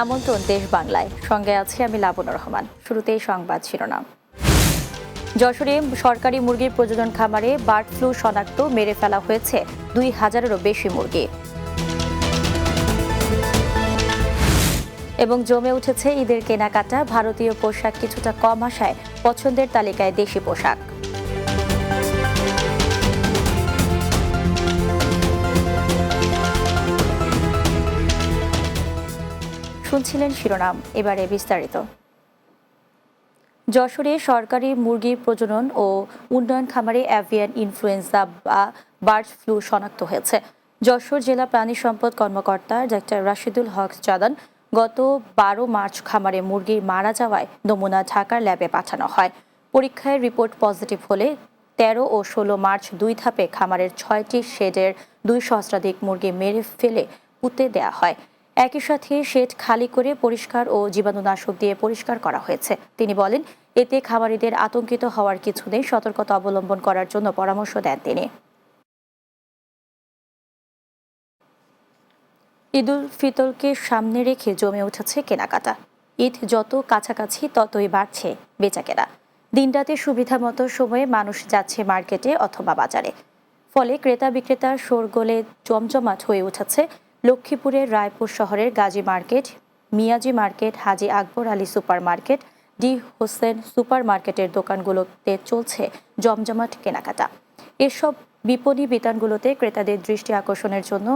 আমন্ত্রণ দেশ বাংলায়, সঙ্গে আছে আমি লাবণ্য রহমান। শুরুতেই সংবাদ শিরোনাম। যশোরে সরকারি মুরগির প্রজনন খামারে বার্ড ফ্লু শনাক্ত, মেরে ফেলা হয়েছে 2000-এরও বেশি মুরগি। এবং জমে উঠেছে ঈদের কেনাকাটা, ভারতীয় পোশাক কিছুটা কম আসায় পছন্দের তালিকায় দেশি পোশাক। শুনছিলেন শিরোনাম, এবারে বিস্তারিত। যশোরে সরকারি মুরগির প্রজনন ও উন্নয়ন খামারে অ্যাভিয়ান ইনফ্লুয়েঞ্জা বা বার্ড ফ্লু শনাক্ত হয়েছে। যশোর জেলা প্রাণী সম্পদ কর্মকর্তা ডাক্তার রাশিদুল হক জানান, গত 12 মার্চ খামারে মুরগি মারা যাওয়ায় নমুনা ঢাকার ল্যাবে পাঠানো হয়। পরীক্ষায় রিপোর্ট পজিটিভ হলে 13 ও 16 মার্চ 2 ধাপে খামারের 6টি শেডের 2 সহস্রাধিক মুরগি মেরে ফেলে পুঁতে দেওয়া হয়। একই সাথে শেড খালি করে পরিষ্কার ও জীবাণুনাশক দিয়ে পরিষ্কার করা হয়েছে। তিনি বলেন, এতে খামারিদের আতঙ্কিত হওয়ার কিছু নেই, সতর্কতা অবলম্বন করার জন্য পরামর্শ দেন তিনি। ঈদ উল ফিতরকে সামনে রেখে জমে উঠেছে কেনাকাটা। ঈদ যত কাছাকাছি ততই বাড়ছে বেচাকেনা। দিনরাতে সুবিধা মতো সময়ে মানুষ যাচ্ছে মার্কেটে অথবা বাজারে, ফলে ক্রেতা বিক্রেতার শোরগোলে জমজমাট হয়ে উঠেছে লক্ষ্মীপুরের রায়পুর শহরের Gazi market, Miaji market, Haji Akbar Ali super market, D Hossain super মার্কেটের দোকানগুলোতে চলছে জমজমাট কেনাকাটা। এসব বিপণী বিতানগুলোতে ক্রেতাদের দৃষ্টি আকর্ষণের জন্য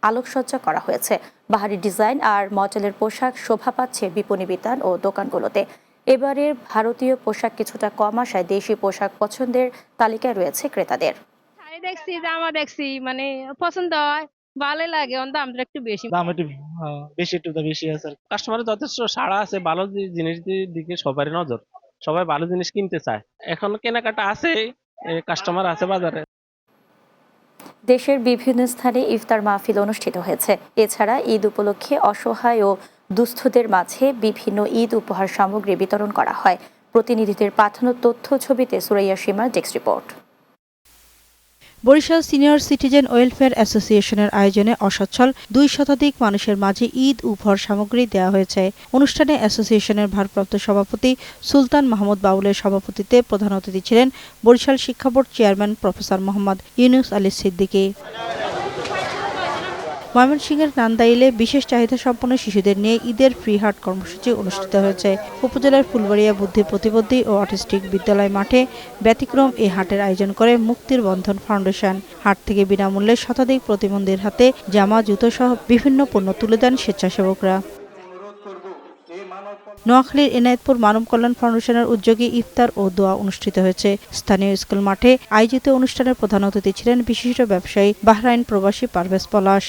আলোকসজ্জা করা হয়েছে। বাহারি ডিজাইন আর মডেলের পোশাক শোভা পাচ্ছে বিপণী বিতান ও দোকানগুলোতে। এবারের ভারতীয় পোশাক কিছুটা কম আসায় দেশি পোশাক পছন্দের তালিকায় রয়েছে ক্রেতাদের। শাড়ি দেখছি, জামা দেখছি, মানে পছন্দ হয়, ভালোই লাগে। দামটা একটু বেশি। দাম একটু বেশি, একটু তো বেশি আছে। কাস্টমারের যথেষ্ট সাড়া আছে, ভালো জিনিসের দিকে সবারই নজর, সবাই ভালো জিনিস কিনতে চায়। এখন কেনাকাটা আছে, কাস্টমার আছে বাজারে। দেশের বিভিন্ন স্থানে ইফতার মাহফিল অনুষ্ঠিত হয়েছে। এছাড়া ঈদ উপলক্ষে অসহায় ও দুস্থদের মাঝে বিভিন্ন ঈদ উপহার সামগ্রী বিতরণ করা হয়। প্রতিনিধিদের পাঠানো তথ্য ছবিতে সুরাইয়া সীমার desk report. Barishal senior citizen welfare অ্যাসোসিয়েশনের আয়োজনে অসচ্ছল 2 শতাধিক মানুষের মাঝে ঈদ উপহার সামগ্রী দেওয়া হয়েছে। অনুষ্ঠানে অ্যাসোসিয়েশনের ভারপ্রাপ্ত সভাপতি সুলতান মাহমুদ বাউলের সভাপতিত্বে প্রধান অতিথি ছিলেন বরিশাল শিক্ষা board chairman professor Mohammad Yunus Ali Siddiqui. ময়মনসিংহের নান্দাইলে বিশেষ চাহিদা সম্পন্ন শিশুদের নিয়ে ঈদের ফ্রি হাট কর্মসূচি অনুষ্ঠিত হয়েছে। উপজেলার ফুলবাড়িয়া বুদ্ধি প্রতিবন্ধী ও অটিস্টিক বিদ্যালয় মাঠে ব্যতিক্রম এই হাটের আয়োজন করে মুক্তির বন্ধন ফাউন্ডেশন। হাট থেকে বিনামূল্যে শতাধিক প্রতিবন্ধীর হাতে জামা, জুতো সহ বিভিন্ন পণ্য তুলে দেন স্বেচ্ছাসেবকরা। নোয়াখালীর এনায়েতপুর মানব কল্যাণ ফাউন্ডেশনের উদ্যোগে ইফতার ও দোয়া অনুষ্ঠিত হয়েছে। স্থানীয় স্কুল মাঠে আয়োজিত অনুষ্ঠানের প্রধান অতিথি ছিলেন বিশিষ্ট ব্যবসায়ী বাহরাইন প্রবাসী পারভেজ পলাশ।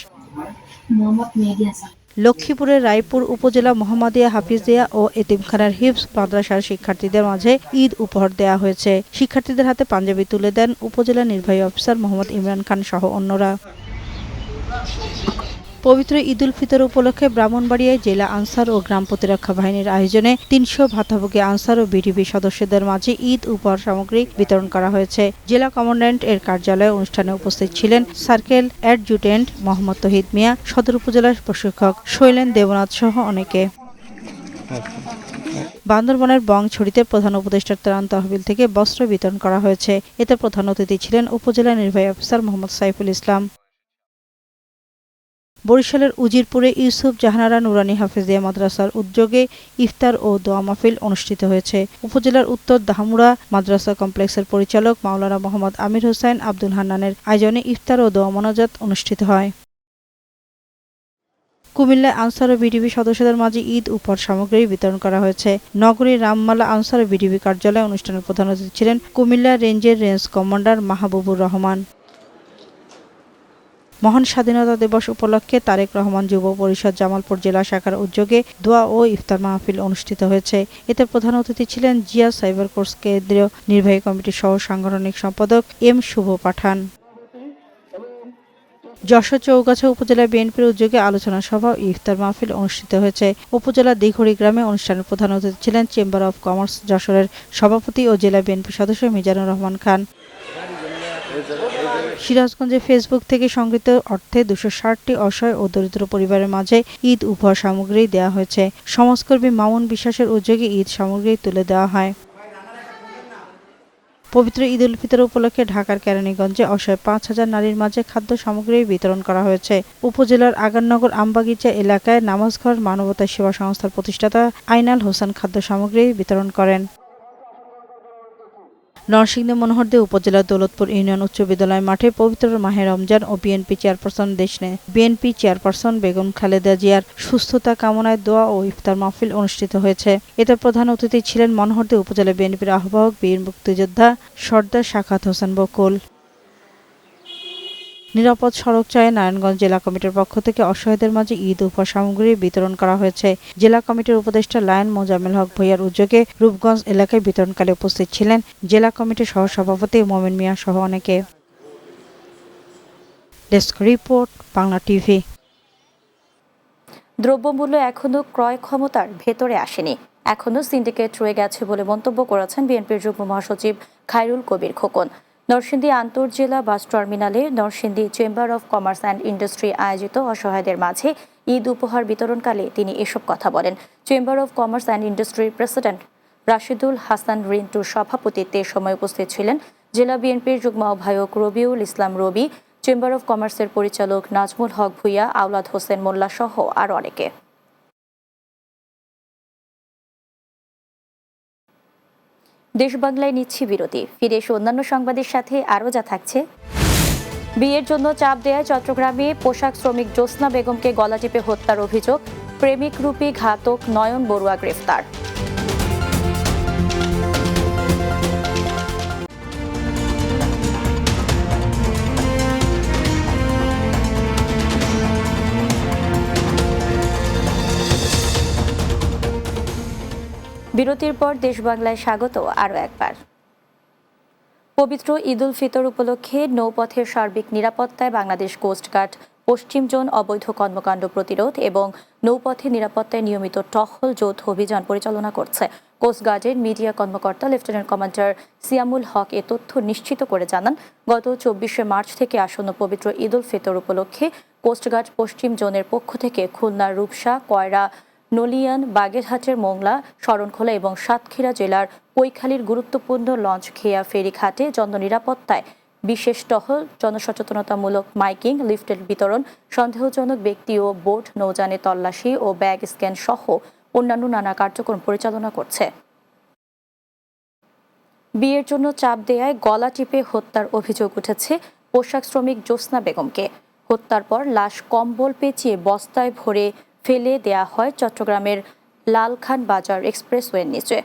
লক্ষ্মীপুরের রায়পুর উপজেলা মোহাম্মদিয়া হাফিজিয়া ও এতিমখানার হিফজ মাদ্রাসার শিক্ষার্থীদের মাঝে ঈদ উপহার দেওয়া হয়েছে। শিক্ষার্থীদের হাতে পাঞ্জাবি তুলে দেন উপজেলা নির্বাহী অফিসার মোহাম্মদ ইমরান খান সহ অন্যরা। পবিত্র ঈদ উল ফিতর উপলক্ষে ব্রাহ্মণবাড়িয়ায় জেলা আনসার ও গ্রাম প্রতিরক্ষা বাহিনীর আয়োজনে 300 ভাতাভোগী আনসার ও বিডিবি সদস্যদের মাঝে ঈদ উপহার সামগ্রী বিতরণ করা হয়েছে। জেলা কমান্ড্যান্ট এর কার্যালয়ে অনুষ্ঠানে উপস্থিত ছিলেন সার্কেল অ্যাডজুটেন্ট মোহাম্মদ তহিদ মিয়া, সদর উপজেলার প্রশিক্ষক শৈলেন দেবনাথ সহ অনেকে। বান্দরবনের বংছড়িতে প্রধান উপদেষ্টার ত্রাণ তহবিল থেকে বস্ত্র বিতরণ করা হয়েছে। এতে প্রধান অতিথি ছিলেন উপজেলা নির্বাহী অফিসার মোহাম্মদ সাইফুল ইসলাম। বরিশালের উজিরপুরে ইউসুফ জাহানারা নুরানী হাফেজিয়া মাদ্রাসার উদ্যোগে ইফতার ও দোয়া মাহফিল অনুষ্ঠিত হয়েছে। উপজেলার উত্তর দাহামুড়া মাদ্রাসা কমপ্লেক্সের পরিচালক মাওলানা মোহাম্মদ আমির হোসেন আব্দুল হান্নানের আয়োজনে ইফতার ও দোয়া মোনাজাত অনুষ্ঠিত হয়। কুমিল্লায় আনসার ও বিডিবি সদস্যদের মাঝে ঈদ উপহার সামগ্রী বিতরণ করা হয়েছে। নগরীর রামমালা আনসার ও বিডিবি কার্যালয়ে অনুষ্ঠানের প্রধান অতিথি ছিলেন কুমিল্লা রেঞ্জের রেঞ্জ কমান্ডার মাহবুবুর রহমান। মহান স্বাধীনতা দিবস উপলক্ষে তারেক রহমান যুব পরিষদ জামালপুর জেলা শাখার উদ্যোগে দোয়া ও ইফতার মাহফিল অনুষ্ঠিত হয়েছে। এতে প্রধান অতিথি ছিলেন জিয়া সাইবার কোর্স কেন্দ্রীয় নির্বাহী কমিটির সহ সাংগঠনিক সম্পাদক এম শুভ পাঠান। যশোর চৌগাছা উপজেলা বিএনপির উদ্যোগে আলোচনা সভা ও ইফতার মাহফিল অনুষ্ঠিত হয়েছে। উপজেলার দিঘড়ি গ্রামে অনুষ্ঠানের প্রধান অতিথি ছিলেন চেম্বার অব কমার্স যশোরের সভাপতি ও জেলা বিএনপি সদস্য মিজানুর রহমান খান। সিরাজগঞ্জে ফেসবুক থেকে সংগৃহীত অর্থে 260টি অসহায় ও দরিদ্র পরিবারের মাঝে ঈদ উপহার সামগ্রী দেওয়া হয়েছে। সমাজকর্মী মামুন বিশ্বাসের উদ্যোগে ঈদ সামগ্রী তুলে দেওয়া হয়। পবিত্র ঈদ উল ফিতর উপলক্ষে ঢাকার কেরানীগঞ্জে অসহায় 5,000 নারীর মাঝে খাদ্য সামগ্রী বিতরণ করা হয়েছে। উপজেলার আগারনগর আমবাগিচা এলাকায় নামাজঘর মানবতা সেবা সংস্থার প্রতিষ্ঠাতা আইনাল হোসেন খাদ্য সামগ্রী বিতরণ করেন। নরসিংদী মনোহরদী উপজেলার দৌলতপুর ইউনিয়ন উচ্চ বিদ্যালয় মাঠে পবিত্র মাহে রমজান ও বিএনপি চেয়ারপারসন বেগম খালেদা জিয়ার সুস্থতা কামনায় দোয়া ও ইফতার মাহফিল অনুষ্ঠিত হয়েছে। এতে প্রধান অতিথি ছিলেন মনোহরদী উপজেলা বিএনপির আহ্বায়ক বীর মুক্তিযোদ্ধা সর্দার সাখাত হোসেন বকুল। নিরাপদ সড়ক চায় নারায়ণগঞ্জ জেলা কমিটির পক্ষ থেকে অসহায়দের মাঝে ঈদ উপহার সামগ্রী বিতরণ করা হয়েছে। জেলা কমিটির উপদেষ্টা লায়ন মোজাম্মেল হক ভূঁইয়ার উদ্যোগে রূপগঞ্জ এলাকায় বিতরণকালে উপস্থিত ছিলেন জেলা কমিটির সহসভাপতি মোমেন মিয়া সহ অনেকে। Desk report, Bangla TV. দ্রব্যমূল্য এখনো ক্রয় ক্ষমতার ভেতরে আসেনি, এখনো সিন্ডিকেট রয়ে গেছে বলে মন্তব্য করেছেন বিএনপির যুগ্ম মহাসচিব খায়রুল কবির খোকন। নরসিংদী আন্তঃজেলা বাস টার্মিনালে Narsingdi chamber of commerce and industry আয়োজিত অসহায়দের মাঝে ঈদ উপহার বিতরণকালে তিনি এসব কথা বলেন। চেম্বার অব কমার্স অ্যান্ড ইন্ডাস্ট্রির প্রেসিডেন্ট রাশিদুল হাসান রিন্টুর সভাপতিত্বে সময় উপস্থিত ছিলেন জেলা বিএনপির যুগ্ম আহ্বায়ক রবিউল ইসলাম রবি, চেম্বার অব কমার্সের পরিচালক নাজমুল হক ভূঁইয়া, আওলাদ হোসেন মোল্লা সহ আরও অনেকে। দেশ বাংলায় নিচ্ছি বিরতি, ফিরে এসে অন্যান্য সংবাদের সাথে আরও যা থাকছে। বিয়ের জন্য চাপ দেয় চট্টগ্রামে পোশাক শ্রমিক জ্যোৎস্না বেগমকে গলা টিপে হত্যার অভিযোগ, প্রেমিক রূপী ঘাতক নয়ন বড়ুয়া গ্রেফতার। বিরতির পর দেশ বাংলায় স্বাগত আরও একবার। পবিত্র ঈদ উল ফিতর উপলক্ষে নৌপথের সার্বিক নিরাপত্তায় বাংলাদেশ কোস্টগার্ড পশ্চিম জোন অবৈধ কর্মকাণ্ড প্রতিরোধ এবং নৌপথে নিরাপত্তায় নিয়মিত টহল যৌথ অভিযান পরিচালনা করছে। কোস্টগার্ডের মিডিয়া কর্মকর্তা লেফটেন্যান্ট কমান্ডার সিয়ামুল হক এ তথ্য নিশ্চিত করে জানান, গত 24শে মার্চ থেকে আসন্ন পবিত্র ঈদ উল ফিতর উপলক্ষে কোস্টগার্ড পশ্চিম জোনের পক্ষ থেকে খুলনার রূপসা, কয়রা, নলিয়ান, বাগেরহাটের মোংলা, শরণখোলা এবং সাতক্ষীরা জেলার কৈখালীর গুরুত্বপূর্ণ লঞ্চ খেয়া ফেরি ঘাটে জননিরাপত্তায় বিশেষ টহল, জনসচেতনতামূলক মাইকিং, লিফলেট বিতরণ, সন্দেহজনক ব্যক্তি ও বোট নৌযানে তল্লাশি ও ব্যাগ স্ক্যান সহ অন্যান্য নানা কার্যক্রম পরিচালনা করছে। বিয়ের জন্য চাপ দেয়ায় গলা টিপে হত্যার অভিযোগ উঠেছে পোশাক শ্রমিক জ্যোৎস্না বেগমকে। হত্যার পর লাশ কম্বল পেঁচিয়ে বস্তায় ভরে ফেলে দেয়া হয় চট্টগ্রামের লালখান বাজার এক্সপ্রেসওয়ের নিচে।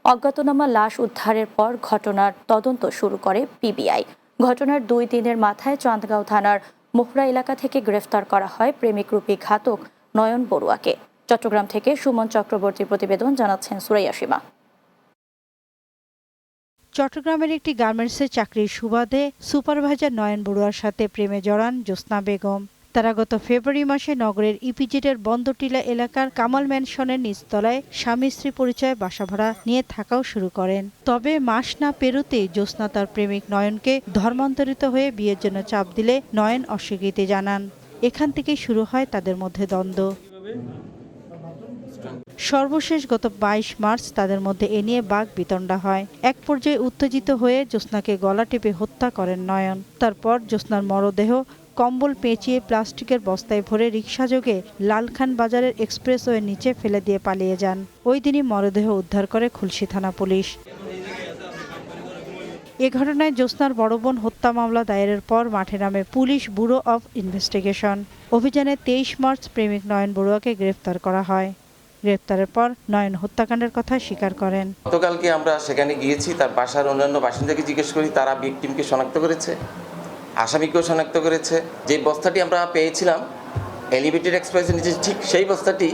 অজ্ঞাতনামা লাশ উদ্ধারের পর ঘটনার তদন্ত শুরু করে পিবিআই। ঘটনার 2 দিনের মাথায় চান্দগাঁও থানার মোহরা এলাকা থেকে গ্রেফতার করা হয় প্রেমিকরূপী ঘাতক নয়ন বড়ুয়াকে। চট্টগ্রাম থেকে সুমন চক্রবর্তীর প্রতিবেদন, জানাচ্ছেন সুরাইয়া সীমা। চট্টগ্রামের একটি গার্মেন্টসে চাকরির সুবাদে সুপারভাইজার নয়ন বড়ুয়ার সাথে প্রেমে জড়ান জ্যোৎস্না বেগম। তারা গত ফেব্রুয়ারি মাসে নগরের ইপিজেডের বন্দরটিলা এলাকার কামাল ম্যানশনের নিচতলায় স্বামী স্ত্রী পরিচয়ে বাসা ভাড়া নিয়ে থাকাও শুরু করেন। তবে মাস না পেরোতেই জ্যোৎস্না তার প্রেমিক নয়নকে ধর্মান্তরিত হয়ে বিয়ের জন্য চাপ দিলে নয়ন অস্বীকৃতি জানান। এখান থেকেই শুরু হয় তাদের মধ্যে দ্বন্দ্ব। সর্বশেষ গত 22 মার্চ তাদের মধ্যে এ নিয়ে বাক বিতণ্ডা হয়। এক পর্যায়ে উত্তেজিত হয়ে জ্যোৎস্নাকে গলা টিপে হত্যা করেন নয়ন। তারপর জ্যোৎস্নার মরদেহ কম্বল পেঁচিয়ে প্লাস্টিকের বস্তায় ভরে রিকশাযোগে লালখান বাজারের এক্সপ্রেসওয়ের নিচে ফেলে দিয়ে পালিয়ে যান। ওই দিনই মরদেহ উদ্ধার করে খুলশী থানা পুলিশ। এ ঘটনায় জ্যোৎস্নার বড় বোন হত্যা মামলা দায়েরের পর মাঠে নামে পুলিশ ব্যুরো অব ইনভেস্টিগেশন। অভিযানে 23 মার্চ প্রেমিক নয়ন বড়ুয়াকে গ্রেফতার করা হয়। গ্রেফতারের পর নয়ন হত্যাকাণ্ডের কথা স্বীকার করেন। গতকালকে আমরা সেখানে গিয়েছি, তার বাসার অন্যান্য বাসিন্দাকে জিজ্ঞেস করি, তারা ভিকটিমকে শনাক্ত করেছে, আসামিকেও শনাক্ত করেছে। যে বস্তাটি আমরা পেয়েছিলাম এলিভেটেড এক্সপ্রেসের নিচে, ঠিক সেই বস্তাটি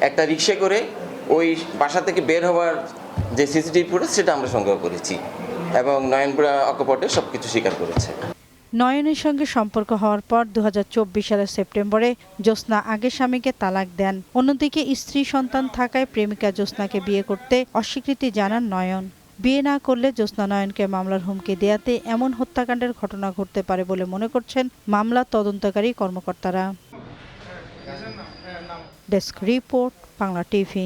একটা রিক্সা করে ওই বাসা থেকে বের হওয়ার যে সিসিটিভি ফুটেজ সেটা আমরা সংগ্রহ করেছি এবং নয়নপুরা অকপটে সব কিছু স্বীকার করেছে। নয়নের সঙ্গে সম্পর্ক হওয়ার পর 2024 সালের সেপ্টেম্বরে জ্যোৎস্না আগে স্বামীকে তালাক দেন। অন্যদিকে স্ত্রী সন্তান থাকায় প্রেমিকা জ্যোৎস্নাকে বিয়ে করতে অস্বীকৃতি জানান নয়ন। বিয়ে না করলে জ্যোৎস্না নয়নকে মামলার হুমকি দেয়াতে এমন হত্যাকাণ্ডের ঘটনা ঘটতে পারে বলে মনে করছেন মামলার তদন্তকারী কর্মকর্তারা। Desk report, Bangla TV.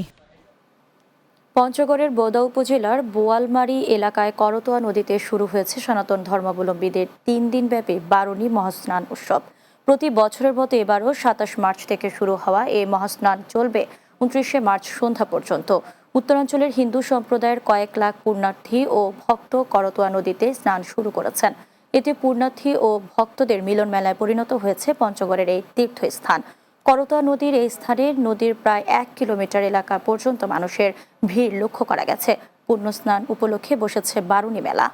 পঞ্চগড়ের বোদা উপজেলার বোয়ালমারী এলাকায় করতোয়া নদীতে শুরু হয়েছে সনাতন ধর্মাবলম্বীদের 3 দিনব্যাপী বারুণী মহাস্নান উৎসব। প্রতি বছরের মতো এবারও 27 মার্চ থেকে শুরু হওয়া এই মহাস্নান চলবে 29 মার্চ সন্ধ্যা পর্যন্ত। উত্তরাঞ্চলের হিন্দু সম্প্রদায়ের কয়েক লাখ পুণ্যার্থী ও ভক্ত করতোয়া নদীতে স্নান শুরু করেছেন। এতে পুণ্যার্থী ও ভক্তদের মিলন মেলায় পরিণত হয়েছে পঞ্চগড়ের এই তীর্থস্থান। করতোয়া নদীর এই স্থানে নদীর প্রায় 1 কিলোমিটার এলাকা পর্যন্ত মানুষের ভিড় লক্ষ্য করা গেছে। পুণ্যস্নান উপলক্ষে বসেছে বারুণী মেলা।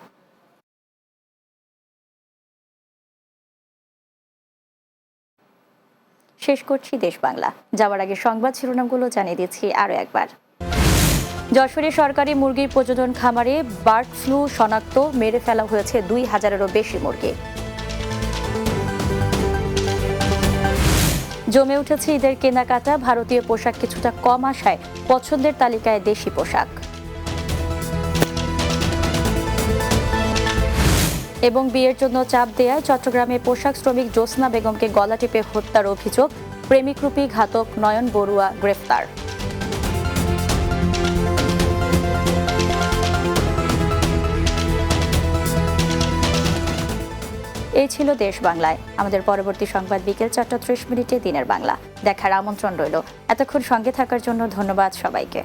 শেষ করছি দেশ বাংলা। যাওয়ার আগে সংবাদ শিরোনামগুলো জানিয়ে দিচ্ছি আরও একবার। যশোরে সরকারি মুরগির প্রজনন খামারে বার্ড ফ্লু শনাক্ত, মেরে ফেলা হয়েছে 2000-এরও বেশি মুরগি। জমে উঠেছে ঈদের কেনাকাটা, ভারতীয় পোশাক কিছুটা কম আসায় পছন্দের তালিকায় দেশি পোশাক। এবং বিয়ের জন্য চাপ দেয়ায় চট্টগ্রামে পোশাক শ্রমিক জ্যোৎস্না বেগমকে গলা টিপে হত্যার অভিযোগ, প্রেমিকরূপী ঘাতক নয়ন বড়ুয়া গ্রেফতার। এই ছিল দেশ বাংলায়। আমাদের পরবর্তী সংবাদ বিকেল 4:30 দিনের বাংলা দেখার আমন্ত্রণ রইল। এতক্ষণ সঙ্গে থাকার জন্য ধন্যবাদ সবাইকে।